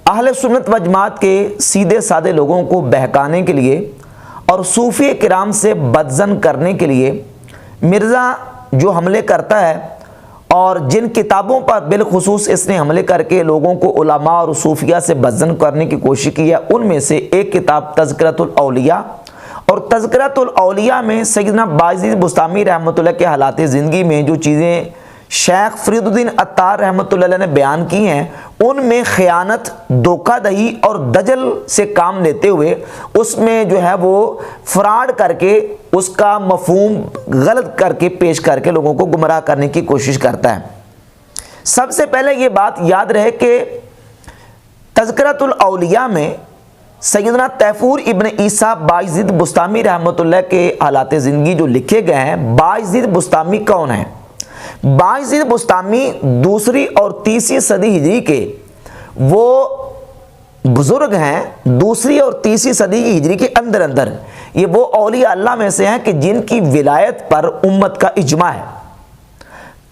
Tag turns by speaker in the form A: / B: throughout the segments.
A: اہل سنت و جماعت کے سیدھے سادے لوگوں کو بہکانے کے لیے اور صوفی کرام سے بدظن کرنے کے لیے مرزا جو حملے کرتا ہے اور جن کتابوں پر بالخصوص اس نے حملے کر کے لوگوں کو علماء اور صوفیہ سے بدظن کرنے کی کوشش کی ہے، ان میں سے ایک کتاب تذکرۃ الاولیاء، اور تذکرۃ الاولیاء میں سیدنا بایزید بسطامی رحمۃ اللہ کے حالات زندگی میں جو چیزیں شیخ فرید الدین عطار رحمۃ اللہ علیہ نے بیان کی ہیں، ان میں خیانت، دھوکہ دہی اور دجل سے کام لیتے ہوئے اس میں جو ہے وہ فراڈ کر کے اس کا مفہوم غلط کر کے پیش کر کے لوگوں کو گمراہ کرنے کی کوشش کرتا ہے۔ سب سے پہلے یہ بات یاد رہے کہ تذکرۃ الاولیاء میں سیدنا تیفور ابن عیسیٰ بایزید بسطامی رحمۃ اللہ کے حالات زندگی جو لکھے گئے ہیں، بایزید بسطامی کون ہیں؟ بایزید بسطامی دوسری اور تیسری صدی ہجری کے وہ بزرگ ہیں، دوسری اور تیسری صدی کی ہجری کے اندر یہ وہ اولیاء اللہ میں سے ہیں کہ جن کی ولایت پر امت کا اجماع ہے۔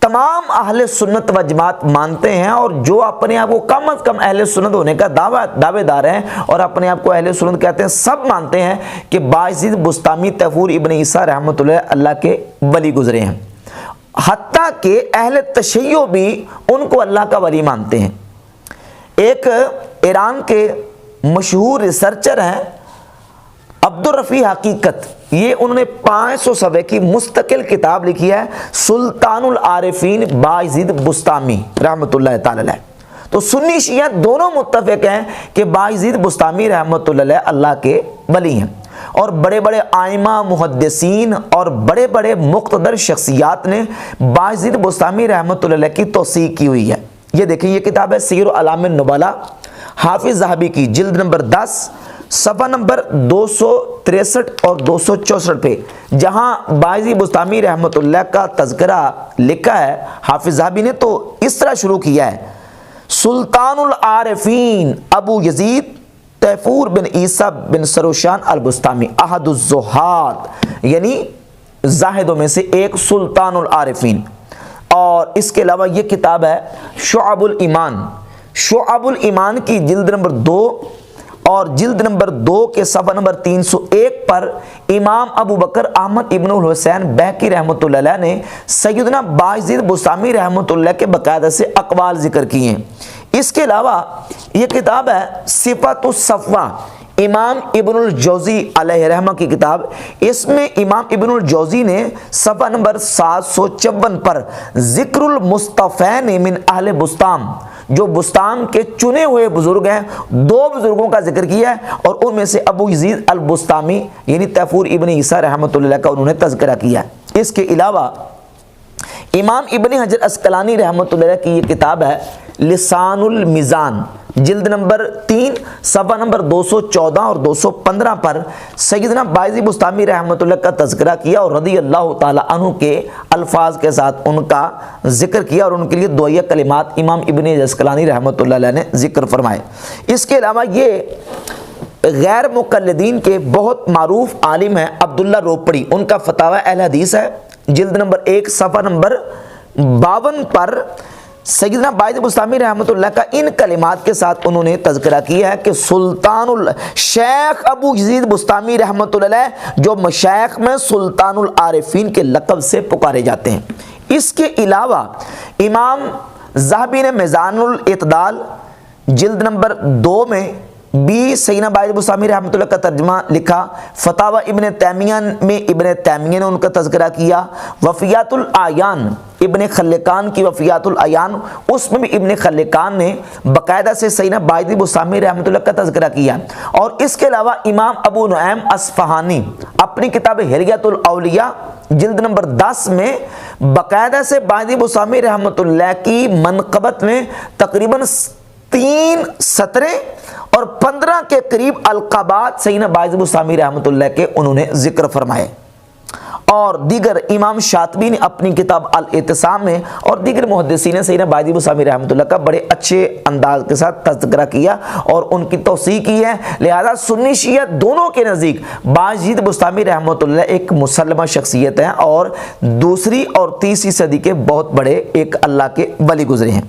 A: تمام اہل سنت و جماعت مانتے ہیں، اور جو اپنے آپ کو کم از کم اہل سنت ہونے کا دعوے دار ہیں اور اپنے آپ کو اہل سنت کہتے ہیں، سب مانتے ہیں کہ بایزید بسطامی تیفور ابن عیسیٰ رحمۃ اللہ کے ولی گزرے ہیں۔ حتیٰ کہ اہل تشیع بھی ان کو اللہ کا ولی مانتے ہیں۔ ایک ایران کے مشہور ریسرچر ہیں عبدالرفیع حقیقت، یہ انہوں نے 500 صفحے کی مستقل کتاب لکھی ہے، سلطان العارفین بایزید بسطامی رحمۃ اللہ تعالی علیہ۔ تو سنی شیعہ دونوں متفق ہیں کہ بایزید بسطامی رحمۃ اللہ علیہ اللہ کے ولی ہیں، اور بڑے بڑے آئمہ، محدثین اور بڑے بڑے مقتدر شخصیات نے بایزید بسطامی رحمۃ اللہ علیہ کی توثیق کی ہوئی ہے۔ یہ دیکھیں، یہ کتاب ہے سیر اعلام النبلاء، حافظ ذہبی کی، جلد نمبر 10، صفحہ نمبر 263 اور 264 پہ، جہاں بایزید بسطامی رحمۃ اللہ کا تذکرہ لکھا ہے حافظ ذہبی نے، تو اس طرح شروع کیا ہے: سلطان العارفین ابو یزید تیفور بن عیسیٰ بن سروشان البسطامی، احد الزہاد، یعنی زاہدوں میں سے ایک، سلطان العارفین۔ اور اس کے علاوہ یہ کتاب ہے شعب الایمان، شعب الایمان کی جلد نمبر 2 اور جلد نمبر 2 کے صفحہ نمبر 301 پر امام ابو بکر احمد ابن الحسین بہقی رحمۃ اللہ علیہ نے سیدنا بایزید بسطامی رحمۃ اللہ کے باقاعدہ سے اقوال ذکر کیے ہیں۔ اس کے علاوہ یہ کتاب ہے صفات الصفوہ، امام ابن الجوزی علیہ رحمہ کی کتاب، اس میں امام ابن الجوزی نے صفحہ نمبر 754 پر ذکر المصطفین من اہل بسطام، جو بسطام کے چنے ہوئے بزرگ ہیں، 2 بزرگوں کا ذکر کیا ہے، اور ان میں سے ابو یزید البسطامی یعنی تیفور ابن عیسیٰ رحمۃ اللہ کا انہوں نے تذکرہ کیا ہے۔ اس کے علاوہ امام ابن حجر عسقلانی رحمۃ اللہ کی یہ کتاب ہے لسان المیزان، جلد نمبر 3 صفحہ نمبر 214 اور 215 پر سیدنا بایزید بسطامی رحمۃ اللہ کا تذکرہ کیا اور رضی اللہ تعالی عنہ کے الفاظ کے ساتھ ان کا ذکر کیا، اور ان کے لیے دعائیہ کلمات امام ابن عسقلانی رحمۃ اللہ علیہ نے ذکر فرمائے۔ اس کے علاوہ یہ غیر مقلدین کے بہت معروف عالم ہیں عبداللہ روپڑی، ان کا فتاوی اہل حدیث ہے، جلد نمبر 1 صفحہ نمبر 52 پر سیدنا بایزید بسطامی رحمۃ اللہ کا ان کلمات کے ساتھ انہوں نے تذکرہ کیا ہے کہ سلطان شیخ ابو یزید بسطامی رحمۃ اللہ جو مشائخ میں سلطان العارفین کے لقب سے پکارے جاتے ہیں۔ اس کے علاوہ امام ذہبی نے میزان الاعتدال جلد نمبر 2 میں بھی سیدنا بایزید بسطامی رحمۃ اللہ کا ترجمہ لکھا، فتاوی ابن تیمیہ میں ابن تیمیہ نے ان کا تذکرہ کیا، وفیات الاعیان ابن خلقان کی وفیات الاعیان، اس میں بھی ابن خلقان نے باقاعدہ سے سیدنا بایزید بسطامی رحمۃ اللہ کا تذکرہ کیا۔ اور اس کے علاوہ امام ابو نعیم اصفہانی اپنی کتاب حلیۃ الاولیاء جلد نمبر 10 میں باقاعدہ سے بایزید بسطامی رحمۃ اللہ کی منقبت میں تقریباً 3 سطریں اور 15 کے قریب القابات سیدنا بایزید بسطامی رحمۃ اللہ کے انہوں نے ذکر فرمائے۔ اور دیگر امام شاطبی نے اپنی کتاب الاعتصام میں اور دیگر محدثین نے سیدنا بایزید بسطامی رحمۃ اللہ کا بڑے اچھے انداز کے ساتھ تذکرہ کیا اور ان کی توثیق کی ہے۔ لہذا سنی شیعہ دونوں کے نزدیک بایزید بسطامی رحمۃ اللہ ایک مسلمہ شخصیت ہیں اور دوسری اور تیسری صدی کے بہت بڑے ایک اللہ کے ولی گزرے ہیں۔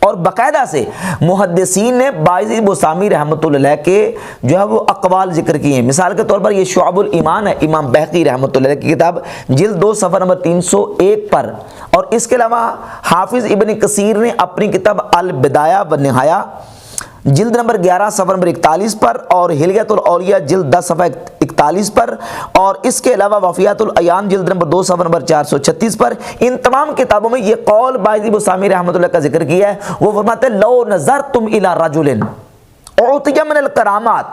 A: اور باقاعدہ سے محدثین نے بایزید بسطامی رحمۃ اللہ علیہ کے جو ہے وہ اقوال ذکر کیے ہیں۔ مثال کے طور پر یہ شعب الایمان ہے امام بہقی رحمۃ اللہ علیہ کی کتاب، جلد 2 صفحہ نمبر 301 پر، اور اس کے علاوہ حافظ ابن کثیر نے اپنی کتاب البدایہ والنہایہ جلد نمبر 11 صفحہ نمبر 41 پر، اور ہلیۃ الاولیاء جلد 10 صفحہ 41 پر، اور اس کے علاوہ وفیات العیان جلد نمبر 2 صفحہ نمبر 436 پر، ان تمام کتابوں میں یہ قول بایزید بسطامی رحمۃ اللہ کا ذکر کیا ہے۔ وہ فرماتے ہیں لو نظرتم الی رجل اعطی من الکرامات،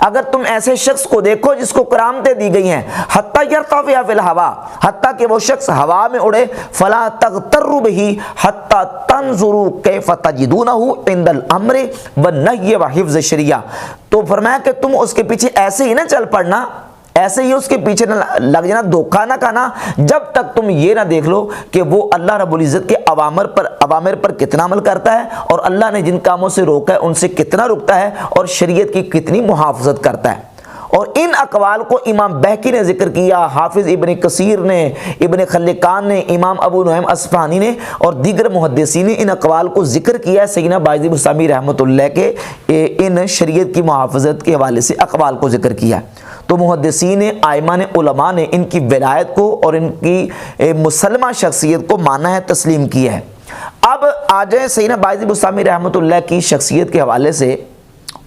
A: اگر تم ایسے شخص کو دیکھو جس کو کرامتیں دی گئی ہیں، حتی یرتفع فی الہوا، حتیٰ کہ وہ شخص ہوا میں اڑے، فلا تغتروا بہ حتی تنظروا کیف تجدونہ عند الامر والنہی وحفظ الشریعہ، تو فرمایا کہ تم اس کے پیچھے ایسے ہی نہ چل پڑنا، ایسے ہی اس کے پیچھے نہ لگ جانا، دھوکہ نہ کھانا، جب تک تم یہ نہ دیکھ لو کہ وہ اللہ رب العزت کے اوامر پر کتنا عمل کرتا ہے، اور اللہ نے جن کاموں سے روکا ہے ان سے کتنا رکتا ہے، اور شریعت کی کتنی محافظت کرتا ہے۔ اور ان اقوال کو امام بہقی نے ذکر کیا، حافظ ابن کثیر نے، ابن خلقان نے، امام ابو نعیم اصفہانی نے اور دیگر محدثین نے ان اقوال کو ذکر کیا ہے سیدنا بایزید بسطامی رحمۃ اللہ کے ان شریعت کی محافظت کے حوالے سے اقوال کو ذکر کیا۔ تو محدثین ائمہ نے، علماء نے ان کی ولایت کو اور ان کی مسلمہ شخصیت کو مانا ہے، تسلیم کیا ہے۔ اب آ جائیں سیدنا بایزید بسطامی رحمۃ اللہ کی شخصیت کے حوالے سے،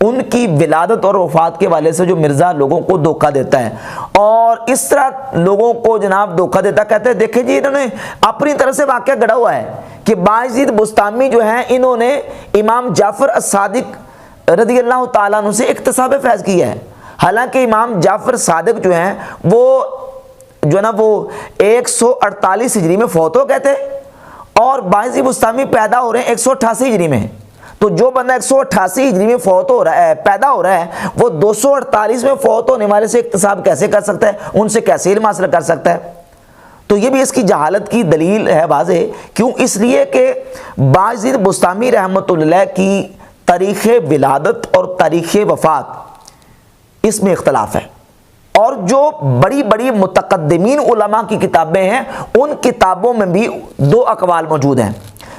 A: ان کی ولادت اور وفات کے حوالے سے جو مرزا لوگوں کو دھوکہ دیتا ہے، اور اس طرح لوگوں کو جناب دھوکہ دیتا، کہتے ہیں دیکھیں جی انہوں نے اپنی طرف سے واقعہ گڑھا ہوا ہے کہ بایزید بسطامی جو ہیں انہوں نے امام جعفر الصادق رضی اللہ تعالیٰ عنہ سے اکتساب فیض کیا ہے، حالانکہ امام جعفر صادق جو ہیں وہ جو ہے نا وہ 148 ہجری میں فوت ہو گئے تھے، اور بایزید بسطامی پیدا ہو رہے ہیں 188 ہجری میں۔ تو جو بندہ 188 ہجری میں فوت ہو رہا ہے، پیدا ہو رہا ہے، وہ 248 میں فوت ہونے والے سے اکتساب کیسے کر سکتا ہے، ان سے کیسے علم حاصل کر سکتا ہے؟ تو یہ بھی اس کی جہالت کی دلیل ہے واضح۔ کیوں؟ اس لیے کہ بایزید بسطامی رحمۃ اللہ کی تاریخ ولادت اور تاریخ وفات اس میں اختلاف ہے، اور جو بڑی بڑی متقدمین علماء کی کتابیں ہیں ان کتابوں میں بھی 2 اقوال موجود ہیں۔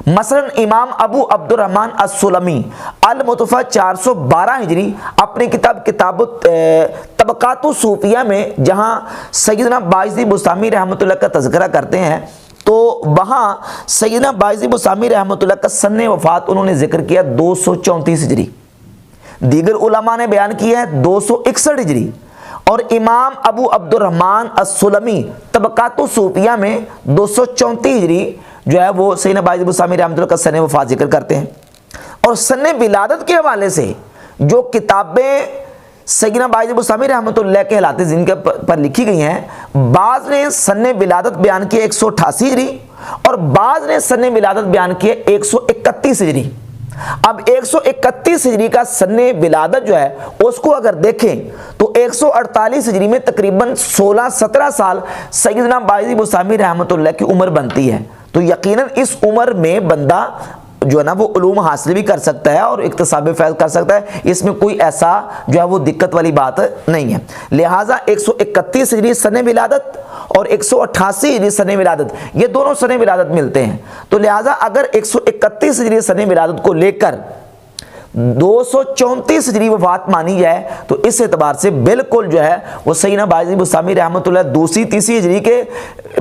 A: مثلا امام ابو عبد الرحمن السلمی المتوفی 412 ہجری اپنی کتاب طبقات الصوفیہ میں جہاں سیدنا بایزید بسطامی رحمۃ اللہ کا تذکرہ کرتے ہیں، تو وہاں سیدنا بایزید بسطامی رحمۃ اللہ کا سن وفات انہوں نے ذکر کیا 234 ہجری، دیگر علماء نے بیان کیا ہے 261 ہجری، اور امام ابو عبد الرحمن السلمی طبقات الصوفیہ میں 234 ہجری جو ہے وہ سیدنا بایزید بسطامی رحمۃ اللہ کا سن وفات ذکر کرتے ہیں۔ اور سن ولادت کے حوالے سے جو کتابیں سیدنا بایزید بسطامی رحمۃ اللہ کے حالات زندگی پر لکھی گئی ہیں، بعض نے سن ولادت بیان کیے 188 ہجری، اور بعض نے سن ولادت بیان کیے 131 ہجری۔ اب 131 ہجری کا سن ولادت جو ہے اس کو اگر دیکھیں تو 148 ہجری میں تقریباً 16-17 سال سیدنا بایزید بسطامی رحمۃ اللہ کی عمر بنتی ہے، تو یقیناً اس عمر میں بندہ جو ہے نا وہ علوم حاصل بھی کر سکتا ہے اور اکتساب فیض کر سکتا ہے، اس میں کوئی ایسا جو ہے وہ دقت والی بات نہیں ہے۔ لہٰذا 131 ہجری سن ولادت اور 188 ہجری سن ولادت، یہ دونوں سن ولادت ملتے ہیں، تو لہٰذا اگر 131 ہجری سن ولادت کو لے کر 234 ہجری وفات مانی جائے تو اس اعتبار سے بالکل جو ہے وہ سیدنا بایزید بسطامی رحمۃ اللہ دوسری تیسری ہجری کے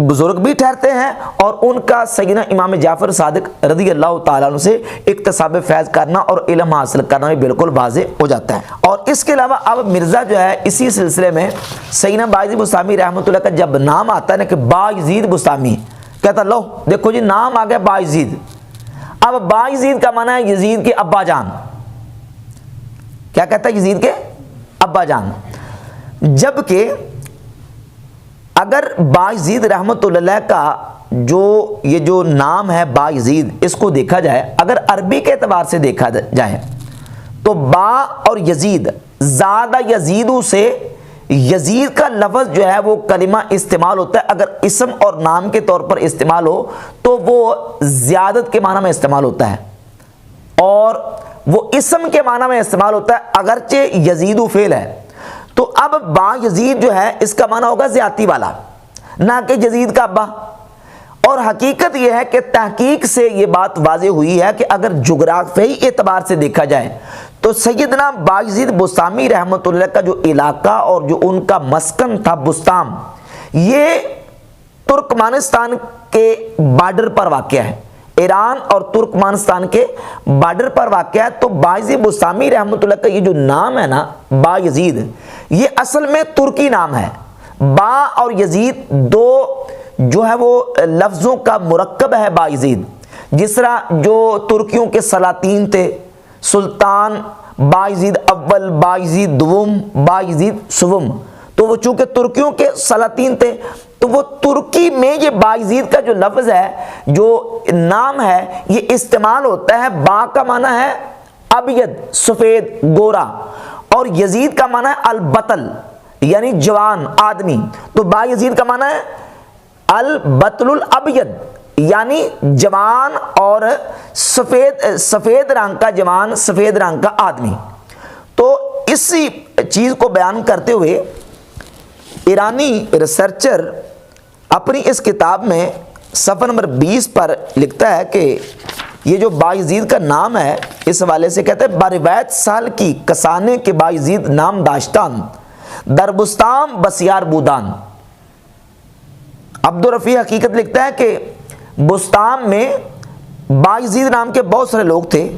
A: بزرگ بھی ٹھہرتے ہیں، اور ان کا سیدنا امام جعفر صادق رضی اللہ تعالیٰ عنہ سے اکتساب فیض کرنا اور علم حاصل کرنا بھی بالکل واضح ہو جاتا ہے۔ اور اس کے علاوہ اب مرزا جو ہے اسی سلسلے میں سیدنا بایزید بسطامی رحمۃ اللہ کا جب نام آتا ہے نا کہ بایزید بسطامی، کہتا لو دیکھو جی نام آ گیا بایزید، اب بایزید کا معنی ہے یزید کے ابا جان، کیا کہتا ہے یزید کے ابا جان، جبکہ اگر بایزید رحمۃ اللہ کا یہ جو نام ہے بایزید، اس کو دیکھا جائے اگر عربی کے اعتبار سے دیکھا جائے تو با اور یزید، زادہ یزیدو سے یزید کا لفظ جو ہے وہ کلمہ استعمال ہوتا ہے، اگر اسم اور نام کے طور پر استعمال ہو تو وہ زیادت کے معنی میں استعمال ہوتا ہے، اور وہ اسم کے معنی میں استعمال ہوتا ہے اگرچہ یزیدو فعل ہے، تو اب با یزید جو ہے اس کا معنی ہوگا زیادتی والا، نہ کہ یزید کا ابا، اور حقیقت یہ ہے کہ تحقیق سے یہ بات واضح ہوئی ہے کہ اگر جغرافیائی اعتبار سے دیکھا جائے تو سیدنا بایزید بسطامی رحمۃ اللہ کا جو علاقہ اور جو ان کا مسکن تھا بسطام، یہ ترکمانستان کے بارڈر پر واقع ہے، ایران اور ترکمانستان کے بارڈر پر واقع ہے۔ تو بایزید بسطامی رحمۃ اللہ کا یہ جو نام ہے نا بایزید، یہ اصل میں ترکی نام ہے۔ با اور یزید دو جو ہے وہ لفظوں کا مرکب ہے بایزید، جس طرح جو ترکیوں کے سلاطین تھے، سلطان بایزید اول، بایزید دوم، بایزید سوم، تو وہ چونکہ ترکیوں کے سلاطین تھے تو وہ ترکی میں یہ بایزید کا جو لفظ ہے، جو نام ہے، یہ استعمال ہوتا ہے۔ با کا معنی ہے ابید، سفید، گورا، اور یزید کا معنی ہے البطل یعنی جوان آدمی، تو بایزید کا معنی ہے البطل الابید یعنی جوان اور سفید رنگ کا جوان، سفید رنگ کا آدمی۔ تو اسی چیز کو بیان کرتے ہوئے ایرانی ریسرچر اپنی اس کتاب میں صفحہ نمبر 20 پر لکھتا ہے کہ یہ جو بایزید کا نام ہے، اس حوالے سے کہتے ہیں بارویت سال کی کسانے کے بایزید نام داشتان در بستان بسیار بودان۔ عبدالرفیع حقیقت لکھتا ہے کہ بستان میں بایزید نام کے بہت سارے لوگ تھے،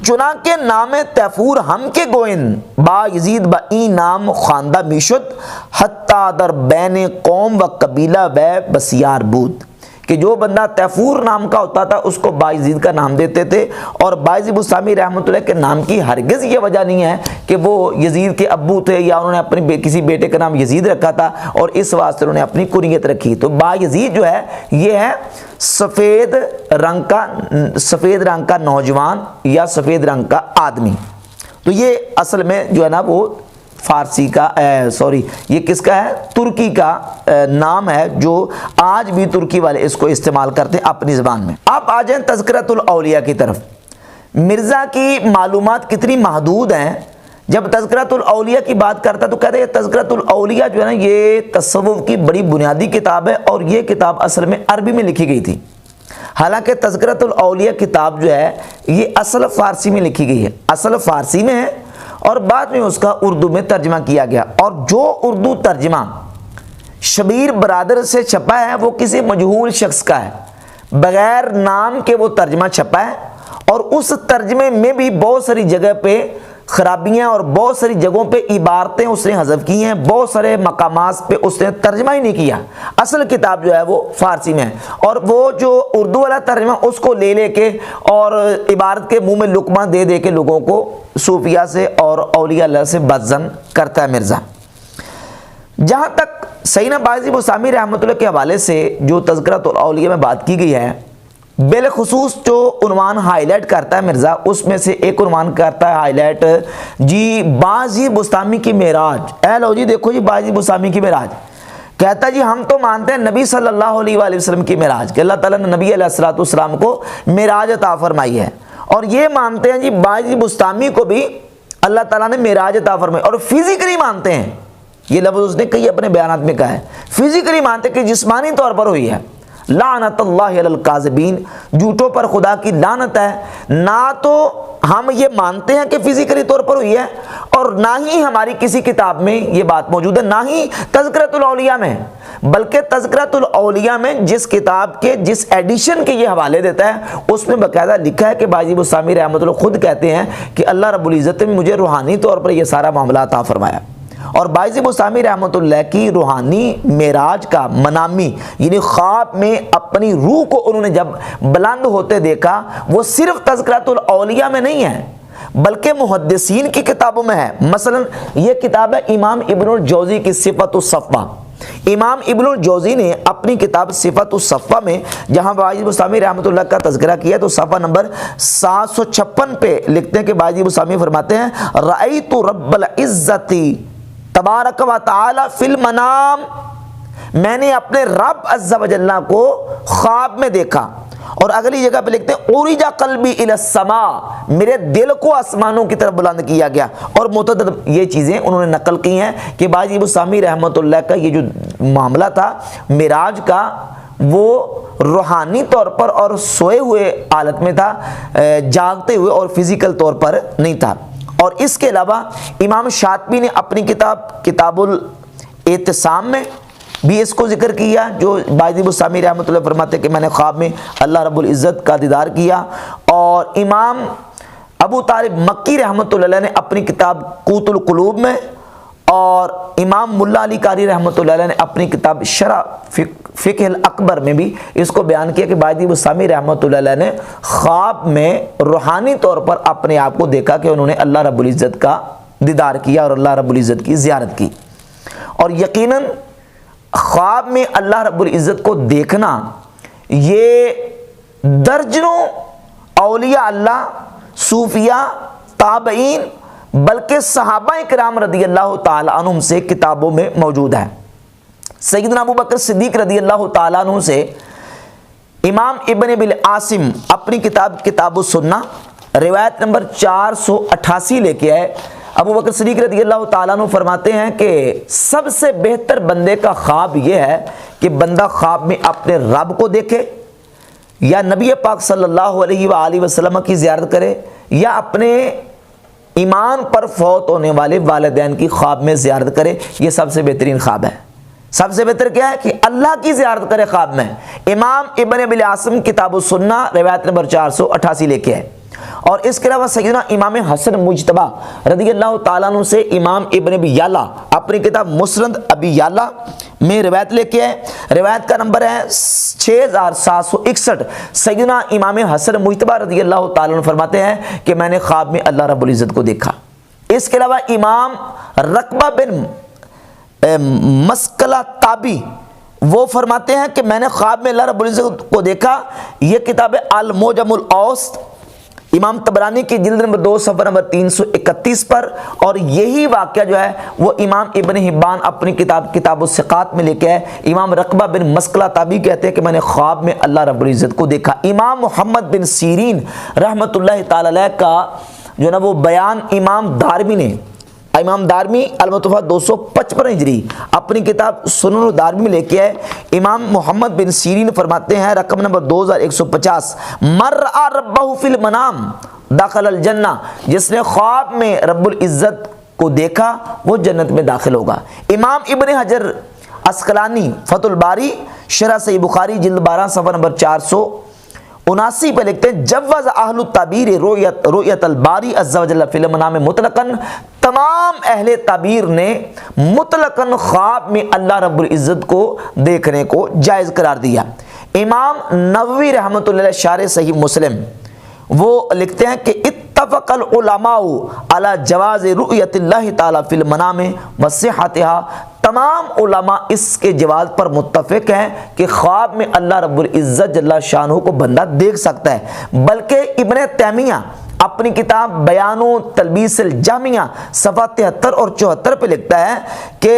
A: چنانکہ نام تیفور ہم کے گوئن بایزید با این نام خواندہ میشد حتی در بین قوم و قبیلہ و بسیار بود، کہ جو بندہ تیفور نام کا ہوتا تھا اس کو بایزید کا نام دیتے تھے۔ اور بایزید بسطامی رحمۃ اللہ کے نام کی ہرگز یہ وجہ نہیں ہے کہ وہ یزید کے ابو تھے یا انہوں نے اپنے کسی بیٹے کا نام یزید رکھا تھا اور اس واسطے انہوں نے اپنی کنیت رکھی۔ تو بایزید جو ہے یہ ہے سفید رنگ کا نوجوان یا سفید رنگ کا آدمی۔ تو یہ اصل میں جو ہے نا وہ فارسی کا یہ کس کا ہے؟ ترکی کا نام ہے، جو آج بھی ترکی والے اس کو استعمال کرتے ہیں اپنی زبان میں۔ آپ آ جائیں تذکرۃ الاولیاء کی طرف۔ مرزا کی معلومات کتنی محدود ہیں۔ جب تذکرۃ الاولیاء کی بات کرتا تو کہتے ہیں تذکرۃ الاولیاء جو ہے نا یہ تصوف کی بڑی بنیادی کتاب ہے، اور یہ کتاب اصل میں عربی میں لکھی گئی تھی۔ حالانکہ تذکرۃ الاولیاء کتاب جو ہے یہ اصل فارسی میں لکھی گئی ہے، اصل فارسی میں ہے، اور بعد میں اس کا اردو میں ترجمہ کیا گیا۔ اور جو اردو ترجمہ شبیر برادر سے چھپا ہے وہ کسی مجہول شخص کا ہے، بغیر نام کے وہ ترجمہ چھپا ہے، اور اس ترجمے میں بھی بہت ساری جگہ پہ خرابیاں اور بہت ساری جگہوں پہ عبارتیں اس نے حذف کی ہیں، بہت سارے مقامات پہ اس نے ترجمہ ہی نہیں کیا۔ اصل کتاب جو ہے وہ فارسی میں ہے، اور وہ جو اردو والا ترجمہ اس کو لے کے اور عبارت کے منہ میں لقمہ دے دے کے لوگوں کو صوفیہ سے اور اولیاء اللہ سے بدظن کرتا ہے مرزا۔ جہاں تک سیدنا بایزید بسطامی رحمۃ اللہ کے حوالے سے جو تذکرۃ الاولیاء میں بات کی گئی ہے، بالخصوص جو عنوان ہائی لائٹ کرتا ہے مرزا، اس میں سے ایک عنوان کرتا ہے ہائی لائٹ جی بایزید بسطامی کی معراج۔ اے لو جی دیکھو جی بایزید بسطامی کی معراج، کہتا ہے جی ہم تو مانتے ہیں نبی صلی اللہ علیہ وآلہ وسلم کی معراج، کہ اللہ تعالیٰ نے نبی علیہ الصلوۃ والسلام کو معراج عطا فرمائی ہے، اور یہ مانتے ہیں جی بایزید بسطامی کو بھی اللہ تعالیٰ نے معراج عطا فرمائی، اور فزیکلی مانتے ہیں، یہ لفظ اس نے کئی اپنے بیانات میں کہا ہے، فزیکلی مانتے کہ جسمانی طور پر ہوئی ہے۔ لعنت اللہ علی الکاذبین، جھوٹوں پر خدا کی لعنت ہے۔ نہ تو ہم یہ مانتے ہیں کہ فزیکلی طور پر ہوئی ہے، اور نہ ہی ہماری کسی کتاب میں یہ بات موجود ہے، نہ ہی تذکرۃ الاولیاء میں، بلکہ تذکرۃ الاولیاء میں جس کتاب کے جس ایڈیشن کے یہ حوالے دیتا ہے اس میں باقاعدہ لکھا ہے کہ بایزید بسطامی رحمۃ اللہ خود کہتے ہیں کہ اللہ رب العزت نے مجھے روحانی طور پر یہ سارا معاملہ عطا فرمایا۔ اور بایزید بسطامی رحمۃ اللہ کی روحانی معراج کا منامی یعنی خواب میں اپنی روح کو انہوں نے جب بلند ہوتے دیکھا، وہ صرف تذکرۃ الاولیاء میں نہیں ہے بلکہ محدثین کی کتابوں میں ہے۔ مثلا یہ کتاب ہے امام ابن الجوزی کی صفت الصفوہ۔ امام ابن الجوزی نے اپنی کتاب صفت الصفوہ میں جہاں بایزید بسطامی رحمۃ اللہ کا تذکرہ کیا تو صفحہ نمبر 756 پہ لکھتے ہیں کہ بایزید بسطامی فرماتے ہیں رأیت رب العزت تبارک و تعالی فی المنام، میں نے اپنے رب عز و جل کو خواب میں دیکھا۔ اور اگلی جگہ پہ لکھتے ہیں اورجا قلبی الی السماء، میرے دل کو آسمانوں کی طرف بلند کیا گیا۔ اور متعدد یہ چیزیں انہوں نے نقل کی ہیں کہ بایزید بسطامی رحمۃ اللہ کا یہ جو معاملہ تھا معراج کا، وہ روحانی طور پر اور سوئے ہوئے حالت میں تھا، جاگتے ہوئے، اور فزیکل طور پر نہیں تھا۔ اور اس کے علاوہ امام شاطبی نے اپنی کتاب الاعتصام میں بھی اس کو ذکر کیا، جو باجی بستامی رحمۃ اللہ فرماتے کہ میں نے خواب میں اللہ رب العزت کا دیدار کیا۔ اور امام ابو طالب مکی رحمۃ اللہ علیہ نے اپنی کتاب قوت القلوب میں، اور امام ملا علی قاری رحمۃ اللہ علیہ نے اپنی کتاب شرح فقہ الاکبر میں بھی اس کو بیان کیا کہ باجی بستامی رحمۃ اللہ علیہ نے خواب میں روحانی طور پر اپنے آپ کو دیکھا کہ انہوں نے اللہ رب العزت کا دیدار کیا اور اللہ رب العزت کی زیارت کی۔ اور یقیناً خواب میں اللہ رب العزت کو دیکھنا یہ درجنوں اولیاء اللہ، صوفیاء، تابعین، بلکہ صحابہ کرام رضی اللہ تعالیٰ عنہم سے کتابوں میں موجود ہے۔ سیدنا ابو بکر صدیق رضی اللہ تعالیٰ عنہ سے امام ابن ابی العاصم اپنی کتاب السنہ روایت نمبر 488 لے کے آئے۔ ابو بکر صدیق رضی اللہ تعالیٰ عنہ فرماتے ہیں کہ سب سے بہتر بندے کا خواب یہ ہے کہ بندہ خواب میں اپنے رب کو دیکھے، یا نبی پاک صلی اللہ علیہ وآلہ وسلم کی زیارت کرے، یا اپنے ایمان پر فوت ہونے والے والدین کی خواب میں زیارت کرے۔ یہ سب سے بہترین خواب ہے۔ سب سے بہتر کیا ہے کہ اللہ کی زیارت کرے خواب میں۔ امام ابن ابی العاصم کتاب السنہ روایت نمبر 488 لے کے ہے۔ اور اس کے علاوہ سیدنا امام حسن مجتبی رضی اللہ تعالیٰ عنہ سے امام ابن ابی یعلا اپنی کتاب مسند ابی یعلا میں روایت لے کے ہے، روایت کا نمبر ہے 6761۔ سیدنا امام حسن مجتبی رضی اللہ تعالیٰ عنہ فرماتے ہیں کہ میں نے خواب میں اللہ رب العزت کو دیکھا۔ اس کے علاوہ امام رقبہ بن مسکلہ تابی وہ فرماتے ہیں کہ میں نے خواب میں اللہ رب العزت کو دیکھا۔ یہ کتاب المعجم الاوسط امام طبرانی کی جلد نمبر 2 صفحہ نمبر 331 پر، اور یہی واقعہ جو ہے وہ امام ابن حبان اپنی کتاب الثقات میں لے کے ہے۔ امام رقبہ بن مسکلہ تابی کہتے ہیں کہ میں نے خواب میں اللہ رب العزت کو دیکھا۔ امام محمد بن سیرین رحمۃ اللہ تعالی علیہ کا جو نا وہ بیان امام دارمی المتوفیٰ 255 ہجری اپنی کتاب سنن الدارمی میں لے کے آئے۔ امام محمد بن سیرین فرماتے ہیں رقم نمبر 2150، من رأى ربہ فی المنام دخل الجنہ، جس نے خواب میں رب العزت کو دیکھا وہ جنت میں داخل ہوگا۔ امام ابن حجر عسقلانی فتح الباری شرح صحیح بخاری جلد 12 صفحہ نمبر 479 پہ لکھتے ہیں جوز اہل التعبیر رؤیت الباری عز وجل فی المنام مطلقاً، تمام اہل تعبیر نے مطلقاً خواب میں اللہ رب العزت کو دیکھنے کو جائز قرار دیا۔ امام نووی رحمۃ اللہ علیہ شارح صحیح مسلم وہ لکھتے ہیں کہ اتفق العلماء علی جواز رؤیت اللہ تعالی فی المنام وصحتها، تمام علماء اس کے جواز پر متفق ہیں کہ خواب میں اللہ رب العزت جل شانہ کو بندہ دیکھ سکتا ہے۔ بلکہ ابن تیمیہ اپنی کتاب بیان و تلبیس الجامعہ صفحہ 73 اور 74 پہ لکھتا ہے کہ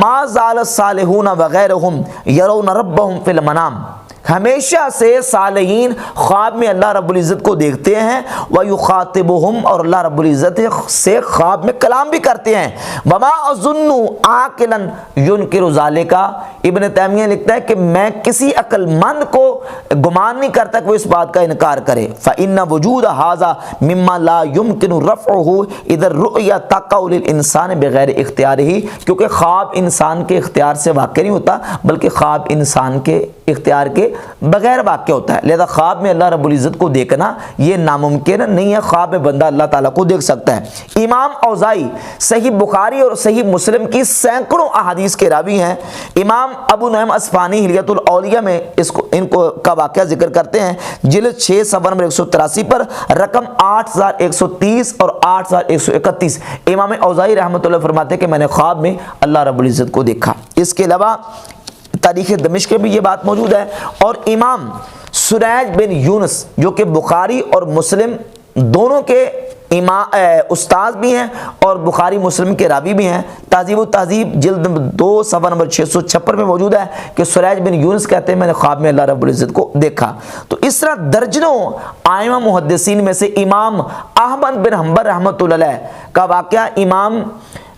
A: ما زال الصالحون وغیرہم یرون ربہم فی المنام، ہمیشہ سے صالحین خواب میں اللہ رب العزت کو دیکھتے ہیں، وَيُخَاطِبُهُمْ، اور اللہ رب العزت سے خواب میں کلام بھی کرتے ہیں۔ وَمَا أَظُنُّ عَاقِلًا يُنْكِرُ ذَلِكَ، ابن تیمیہ لکھتا ہے کہ میں کسی عقل مند کو گمان نہیں کرتا کہ وہ اس بات کا انکار کرے۔ فَإِنَّ وُجُودَ هَذَا مِمَّا لَا يُمْكِنُ رَفْعُهُ إِذَا الرُّؤْيَا تَقَعُ لِلْإِنسَانِ بِغَيْرِ اِخْتِيَارِهِ، کیونکہ خواب انسان کے اختیار سے واقع نہیں ہوتا بلکہ خواب انسان کے اختیار کے بغیر واقع ہوتا ہے، لہذا خواب میں اللہ رب العزت کو دیکھنا یہ ناممکن نہیں ہے۔ خواب میں بندہ اللہ تعالیٰ کو دیکھ سکتا ہے۔ امام اوزائی صحیح بخاری اور صحیح مسلم کی سینکڑوں احادیث کے راوی ہیں۔ امام ابو نعیم اصفہانی حلیۃ الاولیاء میں ان کا واقعہ ذکر کرتے ہیں جلد 6 صفحہ نمبر 183 پر، رقم 8130 اور 8131۔ امام اوزائی رحمۃ اللہ فرماتے ہیں کہ میں نے خواب میں اللہ رب العزت کو دیکھا۔ اس کے علاوہ تاریخ دمشق میں یہ بات موجود ہے۔ اور امام سریج بن یونس جو کہ بخاری اور مسلم دونوں کے استاد بھی ہیں اور بخاری مسلم کے راوی بھی ہیں، تہذیب و تہذیب جلد 2 صفحہ نمبر 656 میں موجود ہے کہ سریج بن یونس کہتے ہیں میں نے خواب میں اللہ رب العزت کو دیکھا۔ تو اس طرح درجنوں ائمہ محدثین میں سے امام احمد بن حنبل رحمۃ اللہ علیہ کا واقعہ امام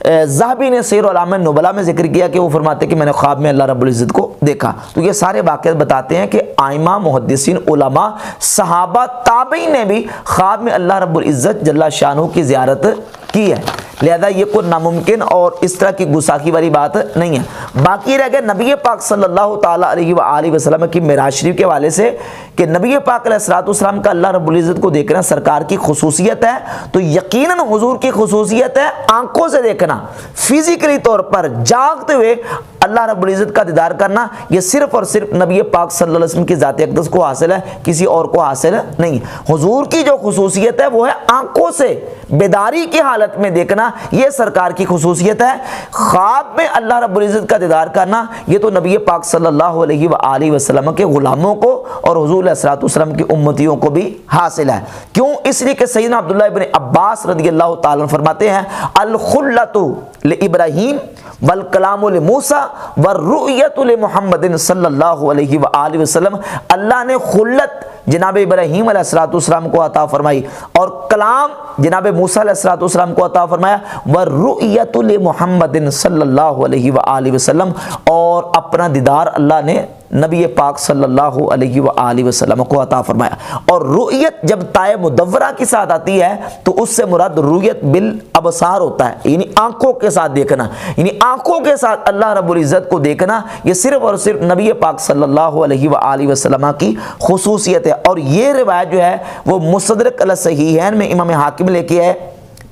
A: ذہبی نے سیر اعلام نبلا میں ذکر کیا کہ وہ فرماتے کہ میں نے خواب میں اللہ رب العزت کو دیکھا۔ تو یہ سارے واقعات بتاتے ہیں کہ ائمہ، محدثین، علماء، صحابہ، تابعین نے بھی خواب میں اللہ رب العزت جل شانہ کی زیارت کی ہے، لہذا یہ کوئی ناممکن اور اس طرح کی گستاخی والی بات نہیں ہے۔ باقی رہ گئے نبی پاک صلی اللہ تعالیٰ علیہ وآلہ وسلم کی معراج شریف کے حوالے سے کہ نبی پاک علیہ الصلوۃ والسلام کا اللہ رب العزت کو دیکھنا سرکار کی خصوصیت ہے، تو یقیناً حضور کی خصوصیت ہے آنکھوں سے دیکھنا، فزیکلی طور پر جاگتے ہوئے اللہ رب العزت کا دیدار کرنا۔ یہ صرف اور صرف نبی پاک صلی اللہ علیہ وسلم کی ذات اقدس کو حاصل ہے، کسی اور کو حاصل نہیں۔ حضور کی جو خصوصیت ہے وہ ہے آنکھوں سے بیداری کی حالت میں دیکھنا، یہ سرکار کی خصوصیت ہے۔ خواب میں اللہ رب العزت کا دیدار کرنا یہ تو نبی پاک صلی اللہ علیہ وآلہ وسلم کے غلاموں کو اور حضور علیہ الصلوۃ والسلام کی امتیوں کو بھی حاصل ہے۔ کیوں؟ اس لیے کہ سیدنا عبداللہ ابن عباس رضی اللہ تعالیٰ عنہ فرماتے ہیں الخلۃ لابراہیم والکلام لموسیٰ والرؤیۃ لمحمد صلی اللہ علیہ وآلہ وسلم، اللہ نے خلت جناب ابراہیم علیہ الصلوۃ والسلام کو عطا فرمائی اور کلام جناب موسیٰ علیہ الصلوۃ والسلام کو عطا فرمایا، والرؤیۃ لمحمد صلی اللہ علیہ وآلہ وسلم، اور اپنا دیدار اللہ نے نبی پاک صلی اللہ علیہ وآلہ وسلم کو عطا فرمایا۔ اور رؤیت جب تائے مدورہ کے ساتھ آتی ہے تو اس سے مراد رؤیت بالابصار ہوتا ہے، یعنی آنکھوں کے ساتھ دیکھنا، یعنی آنکھوں کے ساتھ اللہ رب العزت کو دیکھنا، یہ صرف اور صرف نبی پاک صلی اللہ علیہ وآلہ وسلم کی خصوصیت ہے۔ اور یہ روایت جو ہے وہ مستدرک علی الصحیحین میں امام حاکم لے کے ہے،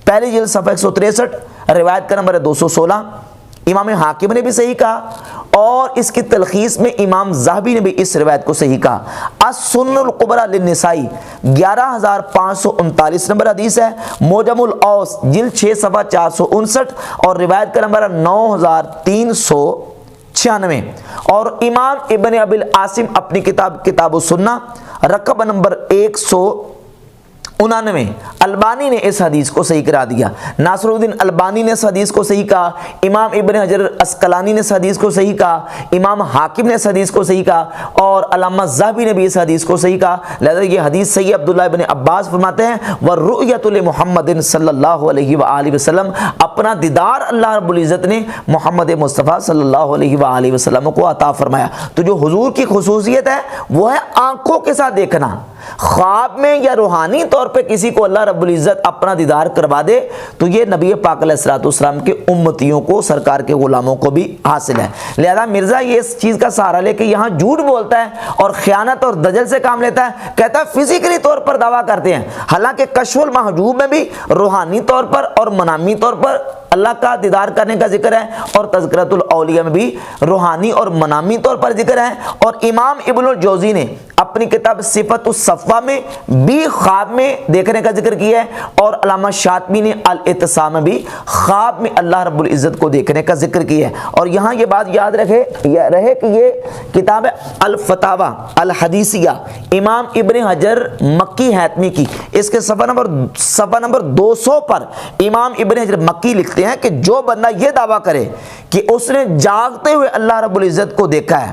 A: پہلی جلد صفحہ 163، روایت کا نمبر ہے 216۔ امام حاکم نے بھی صحیح کہا اور اس کی تلخیص میں امام ذہبی نے بھی اس روایت کو صحیح کہا۔ السنن الکبریٰ للنسائی 11539 نمبر حدیث ہے، معجم الاوس جلد 6 صفحہ 459 اور روایت کا نمبر 9396۔ اور امام ابن ابی العاصم اپنی کتاب السنہ رقم نمبر 199، البانی نے اس حدیث کو صحیح کرا دیا، ناصر الدین البانی نے اس حدیث کو صحیح کہا، امام ابن حجر اسقلانی نے اس حدیث کو صحیح کہا، امام حاکم نے اس حدیث کو صحیح کہا اور علامہ ذہبی نے بھی اس حدیث کو صحیح کہا، لہذا یہ حدیث صحیح۔ عبداللہ ابن عباس فرماتے ہیں والرؤیۃ لمحمد صلی اللہ علیہ وآلہ وسلم، اپنا دیدار اللہ رب العزت نے محمد مصطفیٰ صلی اللہ علیہ وآلہ وسلم کو عطا فرمایا۔ تو جو حضور کی خصوصیت ہے وہ ہے آنکھوں کے ساتھ دیکھنا۔ خواب میں یا روحانی طور پہ کسی کو اللہ رب العزت اپنا دیدار کروا دے تو یہ نبی پاک علیہ الصلوۃ والسلام کے امتیوں کو، سرکار کے غلاموں کو بھی حاصل ہے۔ لہذا مرزا یہ اس چیز کا سہارا لے کے یہاں جھوٹ بولتا ہے اور خیانت اور دجل سے کام لیتا ہے، کہتا ہے فزیکلی طور پر دعویٰ کرتے ہیں، حالانکہ کشف المحجوب میں بھی روحانی طور پر اور منامی طور پر اللہ کا دیدار کرنے کا ذکر ہے، اور تذکرۃ الاولیاء میں بھی روحانی اور منامی طور پر ذکر ہے، اور امام ابن الجوزی نے اپنی کتاب صفت الصفوہ میں بھی خواب میں دیکھنے کا ذکر کیا ہے، اور علامہ شاطبی نے الاعتصام میں بھی خواب میں اللہ رب العزت کو دیکھنے کا ذکر کیا ہے۔ اور یہاں یہ بات یاد رہے کہ یہ کتاب ہے الفتاوی الحدیثیہ امام ابن حجر مکی حتمی کی، اس کے صفحہ نمبر 200 پر امام ابن حجر مکی لکھتے ہیں کہ جو بندہ یہ دعویٰ کرے کہ اس نے جاگتے ہوئے اللہ رب العزت کو دیکھا ہے،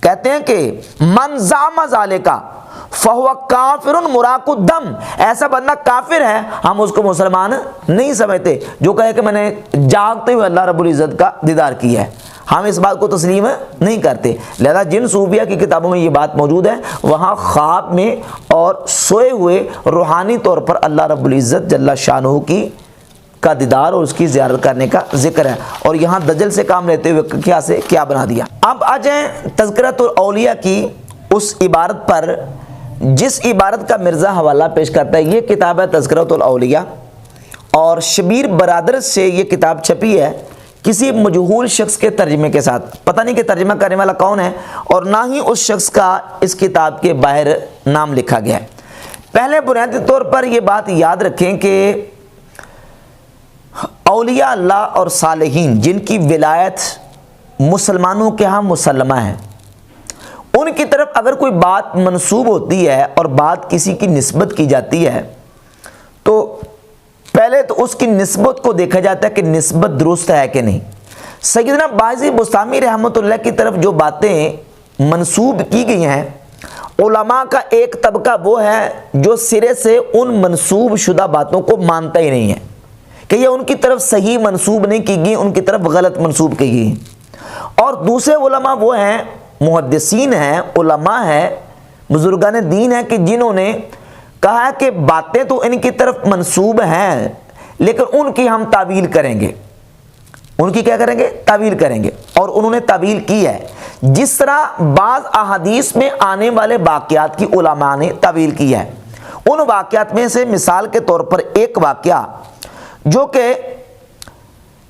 A: کہتے ہیں کہ من زعم ذالک فہو کافر مراق الدم، ایسا بندہ کافر ہے، ہم اس کو مسلمان نہیں سمجھتے جو کہے کہ میں نے جاگتے ہوئے اللہ رب العزت کا دیدار کیا ہے، ہم اس بات کو تسلیم نہیں کرتے۔ لہذا جن صوفیہ کی کتابوں میں یہ بات موجود ہے وہاں خواب میں اور سوئے ہوئے روحانی طور پر اللہ رب العزت جل شانہ کی کا دیدار اور اس کی زیارت کرنے کا ذکر ہے، اور یہاں دجل سے کام لیتے ہوئے کیا بنا دیا۔ اب آ جائیں تذکرۃ الاولیاء کی اس عبارت پر جس عبارت کا مرزا حوالہ پیش کرتا ہے۔ یہ کتاب ہے تذکرۃ الاولیاء، اور شبیر برادر سے یہ کتاب چھپی ہے کسی مجہول شخص کے ترجمے کے ساتھ، پتہ نہیں کہ ترجمہ کرنے والا کون ہے، اور نہ ہی اس شخص کا اس کتاب کے باہر نام لکھا گیا ہے۔ پہلے بنیادی طور پر یہ بات یاد رکھیں کہ اولیاء اللہ اور صالحین جن کی ولایت مسلمانوں کے ہاں مسلمہ ہے، ان کی طرف اگر کوئی بات منسوب ہوتی ہے اور بات کسی کی نسبت کی جاتی ہے تو پہلے تو اس کی نسبت کو دیکھا جاتا ہے کہ نسبت درست ہے کہ نہیں۔ سیدنا باجی بسطامی رحمۃ اللہ کی طرف جو باتیں منسوب کی گئی ہیں، علماء کا ایک طبقہ وہ ہے جو سرے سے ان منسوب شدہ باتوں کو مانتا ہی نہیں ہے، کہ یہ ان کی طرف صحیح منسوب نہیں کی گئی، ان کی طرف غلط منسوب کی گئی۔ اور دوسرے علماء وہ ہیں، محدثین ہیں، علماء ہیں، بزرگان دین ہیں کہ جنہوں نے کہا کہ باتیں تو ان کی طرف منسوب ہیں لیکن ان کی ہم تعویل کریں گے، ان کی کیا کریں گے؟ تعویل کریں گے۔ اور انہوں نے تعویل کی ہے، جس طرح بعض احادیث میں آنے والے واقعات کی علماء نے تعویل کی ہے۔ ان واقعات میں سے مثال کے طور پر ایک واقعہ جو کہ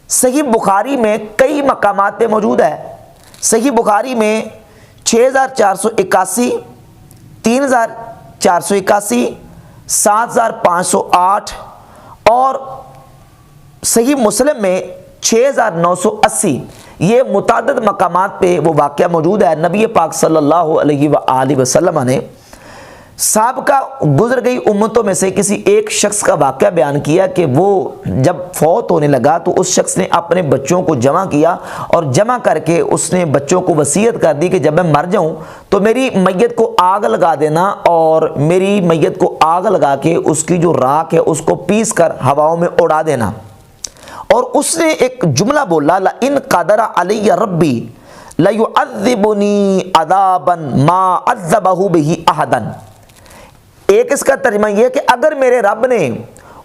A: صحیح بخاری میں کئی مقامات پہ موجود ہے، صحیح بخاری میں 6481، 3481، 7508 اور صحیح مسلم میں 6980، یہ متعدد مقامات پہ وہ واقعہ موجود ہے۔ نبی پاک صلی اللہ علیہ وآلہ وسلم نے سابقہ گزر گئی امتوں میں سے کسی ایک شخص کا واقعہ بیان کیا کہ وہ جب فوت ہونے لگا تو اس شخص نے اپنے بچوں کو جمع کیا اور جمع کر کے اس نے بچوں کو وصیت کر دی کہ جب میں مر جاؤں تو میری میت کو آگ لگا دینا، اور میری میت کو آگ لگا کے اس کی جو راکھ ہے اس کو پیس کر ہواؤں میں اڑا دینا۔ اور اس نے ایک جملہ بولا، لَإِن قَدَرَ عَلَيَّ رَبِّي لَيُعَذِّبُنِي عَذَابًا مَا عَذَّبَهُ بِهِ أَحَدًا۔ ایک اس کا ترجمہ یہ کہ اگر میرے رب نے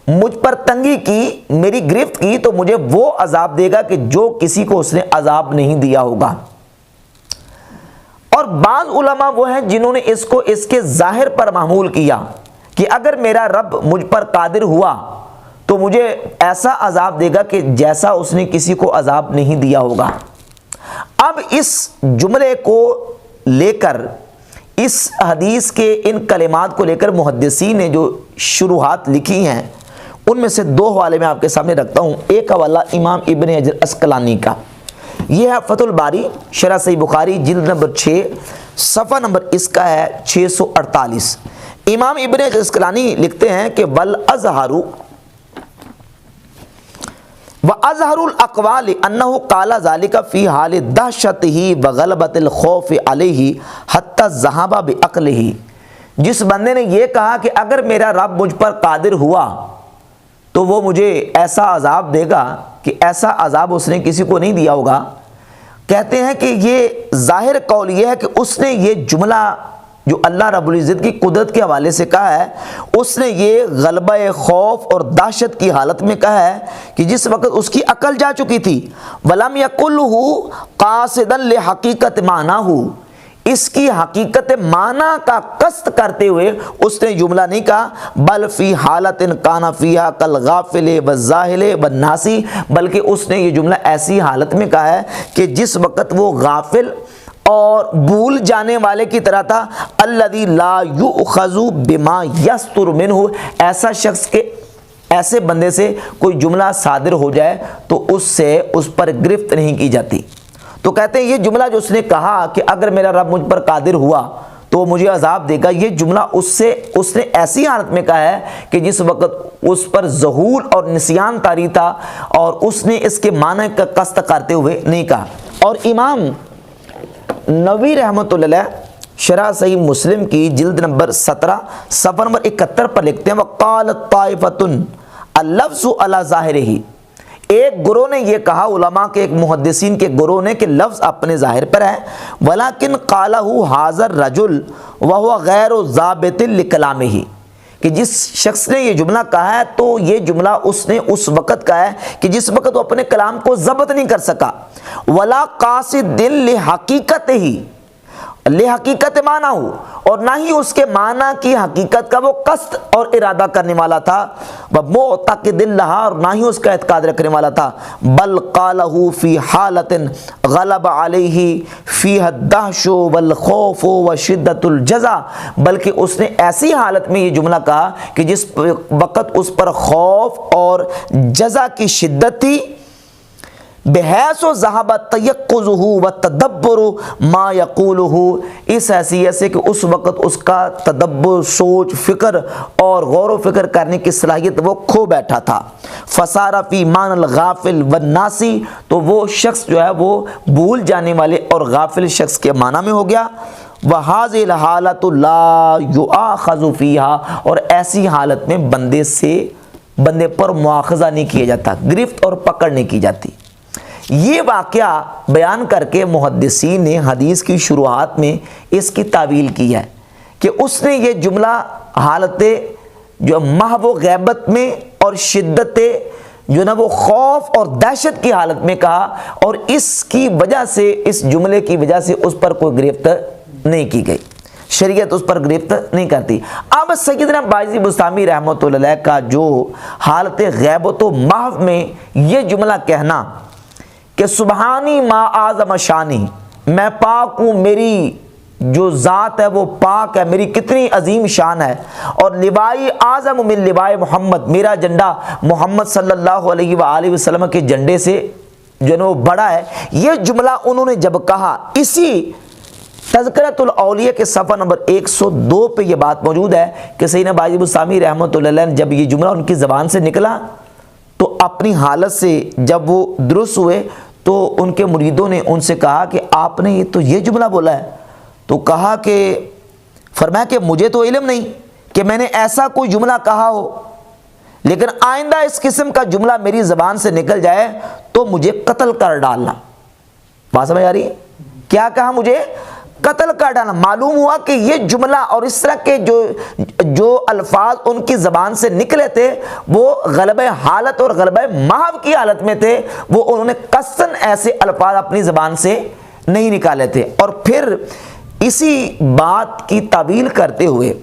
A: مجھ پر تنگی کی، میری گرفت کی، تو مجھے وہ عذاب دے گا کہ جو کسی کو اس نے عذاب نہیں دیا ہوگا۔ اور بعض علماء وہ ہیں جنہوں نے اس کو اس کے ظاہر پر معمول کیا کہ اگر میرا رب مجھ پر قادر ہوا تو مجھے ایسا عذاب دے گا کہ جیسا اس نے کسی کو عذاب نہیں دیا ہوگا۔ اب اس جملے کو لے کر، اس حدیث کے ان کلمات کو لے کر محدثین نے جو شروحات لکھی ہیں ان میں سے دو حوالے میں آپ کے سامنے رکھتا ہوں۔ ایک حوالہ امام ابن حجر اسقلانی کا، یہ ہے فتح الباری شرح صحیح بخاری جلد نمبر 6، صفحہ نمبر اس کا ہے 648۔ امام ابن حجر اسقلانی لکھتے ہیں کہ وَالْأَزْهَرُ وَأَظْهَرُ الْأَقْوَالِ أَنَّهُ قَالَ ذَلِكَ فِي حَالِ دَهْشَتِهِ وَغَلَبَةِ الْخَوْفِ عَلَيْهِ حَتَّى ذَهَبَ بِعَقْلِهِ۔ جس بندے نے یہ کہا کہ اگر میرا رب مجھ پر قادر ہوا تو وہ مجھے ایسا عذاب دے گا کہ ایسا عذاب اس نے کسی کو نہیں دیا ہوگا، کہتے ہیں کہ یہ ظاہر قول یہ ہے کہ اس نے یہ جملہ جو اللہ رب العزت کی قدرت کے حوالے سے کہا ہے، اس نے یہ غلبہ خوف اور دہشت کی حالت میں کہا ہے کہ جس وقت اس کی عقل جا چکی تھی۔ وَلَمْ يَقُلْهُ قَاصِدًا لِحَقِيقَةِ مَعْنَاهُ، اس کی حقیقت معنی کا قصد کرتے ہوئے اس نے جملہ نہیں کہا، بل فی حالت کان فیہا کالغافل والزاہل والناسی، بلکہ اس نے یہ جملہ ایسی حالت میں کہا ہے کہ جس وقت وہ غافل اور بھول جانے والے کی طرح تھا۔ الذی لا یؤخذ بما یستر منہ، ایسا شخص کے ایسے بندے سے کوئی جملہ صادر ہو جائے تو اس سے اس پر گرفت نہیں کی جاتی۔ تو کہتے ہیں یہ جملہ جو اس نے کہا کہ اگر میرا رب مجھ پر قادر ہوا تو مجھے عذاب دے گا، یہ جملہ اس نے ایسی حالت میں کہا ہے کہ جس وقت اس پر ظہور اور نسیان طاری تھا اور اس نے اس کے معنی کا قصد کرتے ہوئے نہیں کہا۔ اور امام نووی رحمۃ اللہ علیہ شرح صحیح مسلم کی جلد نمبر 17 صفحہ نمبر 71 پر لکھتے ہیں وَقَالَتْ طَائِفَةٌ اللَّفْظُ عَلَى ظَاهِرِهِ، ایک گروہ نے یہ کہا، علماء کے ایک محدثین کے گروہ نے، کہ لفظ اپنے ظاہر پر ہے، وَلَكِنْ قَالَهُ هَذَا الرَّجُلُ وَهُوَ غَيْرُ ضَابِطٍ لِكَلَامِهِ، کہ جس شخص نے یہ جملہ کہا ہے تو یہ جملہ اس نے اس وقت کہا ہے کہ جس وقت وہ اپنے کلام کو ضبط نہیں کر سکا۔ وَلَا قَاصِدٍ لِحَقِيقَتِهِ، لحقیقت معنی ہو، اور نہ ہی اس کے معنی کی حقیقت کا وہ قصد اور ارادہ کرنے والا تھا، وَمُعْتَقِدٍ لَهَا، اور نہ ہی اس کا اعتقاد رکھنے والا تھا، بل قَالَهُ فِي حَالَةٍ غَلَبَ عَلَيْهِ فِيهَا الدَّهْشُ وَالْخَوْفُ وَشِدَّةُ الْجَزَعِ، بلکہ اس نے ایسی حالت میں یہ جملہ کہا کہ جس وقت اس پر خوف اور جزع کی شدت تھی، بحیث و ذہب تیقظہ و تدبر ما یقولہ، اس حیثیت سے کہ اس وقت اس کا تدبر، سوچ، فکر اور غور و فکر کرنے کی صلاحیت وہ کھو بیٹھا تھا۔ فصار فی معنی الغافل والناسی، تو وہ شخص جو ہے وہ بھول جانے والے اور غافل شخص کے معنی میں ہو گیا۔ وَهَذِهِ الْحَالَةُ لَا يُؤَاخَذُ فِيهَا، اور ایسی حالت میں بندے سے بندے پر مواخذہ نہیں کیا جاتا، گرفت اور پکڑ نہیں کی جاتی۔ یہ واقعہ بیان کر کے محدثین نے حدیث کی شروعات میں اس کی تعویل کی ہے کہ اس نے یہ جملہ حالت جو محو غیبت میں اور شدت جو نا وہ خوف اور دہشت کی حالت میں کہا، اور اس کی وجہ سے، اس جملے کی وجہ سے اس پر کوئی گرفت نہیں کی گئی، شریعت اس پر گرفت نہیں کرتی۔ اب سیدنا بایزید بستامی رحمۃ اللہ علیہ کا جو حالت غیبت و محو میں یہ جملہ کہنا کہ سبحانی ما اعظم شانی، میں پاک ہوں، میری جو ذات ہے وہ پاک ہے، میری کتنی عظیم شان ہے، اور لوائی اعظم من لوائے محمد، میرا جھنڈا محمد صلی اللہ علیہ وآلہ وسلم کے جھنڈے سے جو ہے وہ بڑا ہے۔ یہ جملہ انہوں نے جب کہا، اسی تذکرۃ الاولیاء کے صفحہ نمبر 102 پہ یہ بات موجود ہے کہ سیدنا بایزید بستامی رحمۃ اللہ علیہ نے جب یہ جملہ ان کی زبان سے نکلا تو اپنی حالت سے جب وہ درست ہوئے تو ان کے مریدوں نے ان سے کہا کہ آپ نے تو یہ جملہ بولا ہے، تو کہا کہ فرمایا کہ مجھے تو علم نہیں کہ میں نے ایسا کوئی جملہ کہا ہو، لیکن آئندہ اس قسم کا جملہ میری زبان سے نکل جائے تو مجھے قتل کر ڈالنا۔ بات سمجھ آ رہی ہے؟ کیا کہا؟ مجھے قتل کر ڈالنا۔ معلوم ہوا کہ یہ جملہ اور اس طرح کے جو الفاظ ان کی زبان سے نکلے تھے وہ غلبہ حالت اور غلبہ محو کی حالت میں تھے، وہ انہوں نے قصداً ایسے الفاظ اپنی زبان سے نہیں نکالے تھے۔ اور پھر اسی بات کی تعویل کرتے ہوئے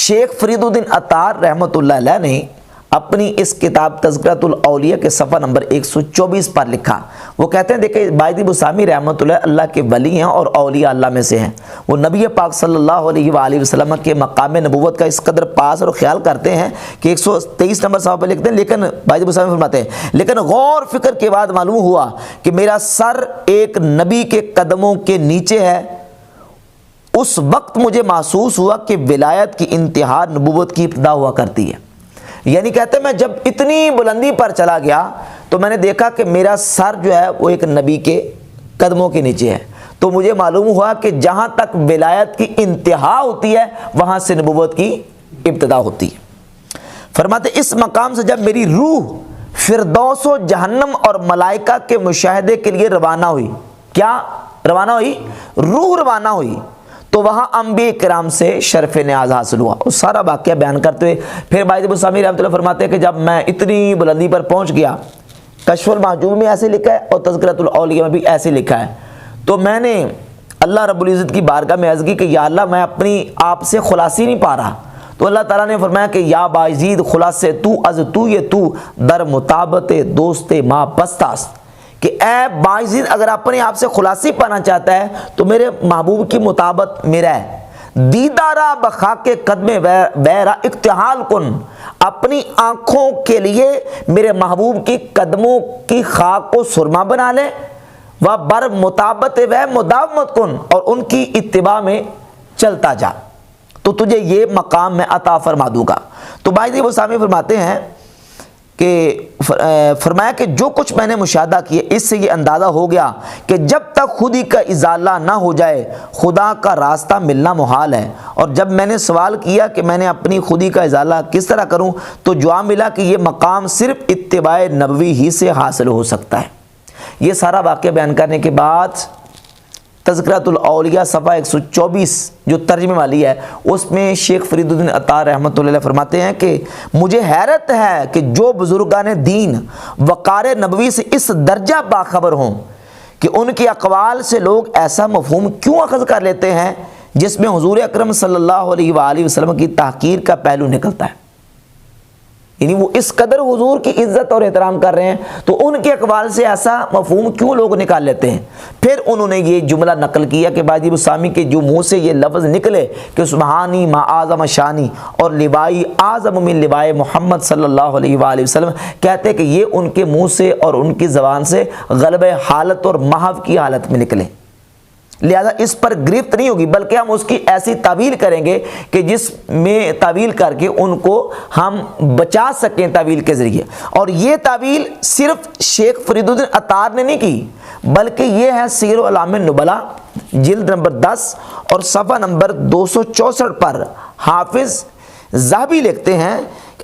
A: شیخ فرید الدین عطار رحمۃ اللہ علیہ نے اپنی اس کتاب تذکرۃ الاولیاء کے صفحہ نمبر 124 پر لکھا، وہ کہتے ہیں دیکھیں بایزید بستامی رحمۃ اللہ کے ولی ہیں اور اولیاء اللہ میں سے ہیں، وہ نبی پاک صلی اللہ علیہ وآلہ وسلم کے مقام نبوت کا اس قدر پاس اور خیال کرتے ہیں کہ 123 نمبر صفحہ پہ لکھتے ہیں، لیکن بایزید بستامی فرماتے ہیں لیکن غور فکر کے بعد معلوم ہوا کہ میرا سر ایک نبی کے قدموں کے نیچے ہے۔ اس وقت مجھے محسوس ہوا کہ ولایت کی انتہا نبوت کی ابتدا ہوا کرتی ہے۔ یعنی کہتے ہیں میں جب اتنی بلندی پر چلا گیا تو میں نے دیکھا کہ میرا سر جو ہے وہ ایک نبی کے قدموں کے نیچے ہے، تو مجھے معلوم ہوا کہ جہاں تک ولایت کی انتہا ہوتی ہے وہاں سے نبوت کی ابتدا ہوتی ہے۔ فرماتے اس مقام سے جب میری روح فردوس و جہنم اور ملائکہ کے مشاہدے کے لیے روانہ ہوئی، کیا روانہ ہوئی؟ روح روانہ ہوئی، تو وہاں انبیاء کرام سے شرف نیاز حاصل ہوا۔ اور سارا واقعہ بیان کرتے ہوئے پھر بایزید بستامی رحمۃ اللہ فرماتے ہیں کہ جب میں اتنی بلندی پر پہنچ گیا، کشف المحجوب میں ایسے لکھا ہے اور تذکرۃ الاولیاء میں بھی ایسے لکھا ہے، تو میں نے اللہ رب العزت کی بارگاہ میں عرض کی کہ یا اللہ میں اپنی آپ سے خلاصی نہیں پا رہا، تو اللہ تعالیٰ نے فرمایا کہ یا بایزید خلاصے تو از تو یہ تو در مطابت دوست ما بستاست، کہ اے بایزید اگر اپنے آپ سے خلاصی پانا چاہتا ہے تو میرے محبوب کی مطابت میرا ہے، دیدارہ بخاک قدم ویرا اقتحال کن، اپنی آنکھوں کے لیے میرے محبوب کی قدموں کی خاک کو سرما بنا لے، وہ بر مطابت و مداومت کن، اور ان کی اتباع میں چلتا جا تو تجھے یہ مقام میں عطا فرما دوں گا۔ تو بایزید بستامی فرماتے ہیں کہ فرمایا کہ جو کچھ میں نے مشاہدہ کیا اس سے یہ اندازہ ہو گیا کہ جب تک خودی کا ازالہ نہ ہو جائے خدا کا راستہ ملنا محال ہے، اور جب میں نے سوال کیا کہ میں نے اپنی خودی کا ازالہ کس طرح کروں تو جواب ملا کہ یہ مقام صرف اتباع نبوی ہی سے حاصل ہو سکتا ہے۔ یہ سارا واقعہ بیان کرنے کے بعد تذکرۃ الاولیاء صفحہ 124 جو ترجمے والی ہے اس میں شیخ فرید الدین عطار رحمۃ اللہ علیہ فرماتے ہیں کہ مجھے حیرت ہے کہ جو بزرگان دین وقار نبوی سے اس درجہ باخبر ہوں کہ ان کے اقوال سے لوگ ایسا مفہوم کیوں اخذ کر لیتے ہیں جس میں حضور اکرم صلی اللہ علیہ وآلہ وسلم کی تحقیر کا پہلو نکلتا ہے۔ یعنی وہ اس قدر حضور کی عزت اور احترام کر رہے ہیں تو ان کے اقوال سے ایسا مفہوم کیوں لوگ نکال لیتے ہیں۔ پھر انہوں نے یہ جملہ نقل کیا کہ بایزید بستامی کے جو منہ سے یہ لفظ نکلے کہ سبحانی ما اعظم شانی اور لوائی اعظم من لوائے محمد صلی اللہ علیہ وآلہ وسلم، کہتے کہ یہ ان کے منہ سے اور ان کی زبان سے غلبہ حالت اور محو کی حالت میں نکلے، لہذا اس پر گرفت نہیں ہوگی بلکہ ہم اس کی ایسی تعویل کریں گے کہ جس میں تعویل کر کے ان کو ہم بچا سکیں تعویل کے ذریعے۔ اور یہ تعویل صرف شیخ فرید الدین عطار نے نہیں کی بلکہ یہ ہے سیر اعلام النبلاء جلد نمبر 10 اور صفحہ نمبر 264 پر حافظ ذہبی لکھتے ہیں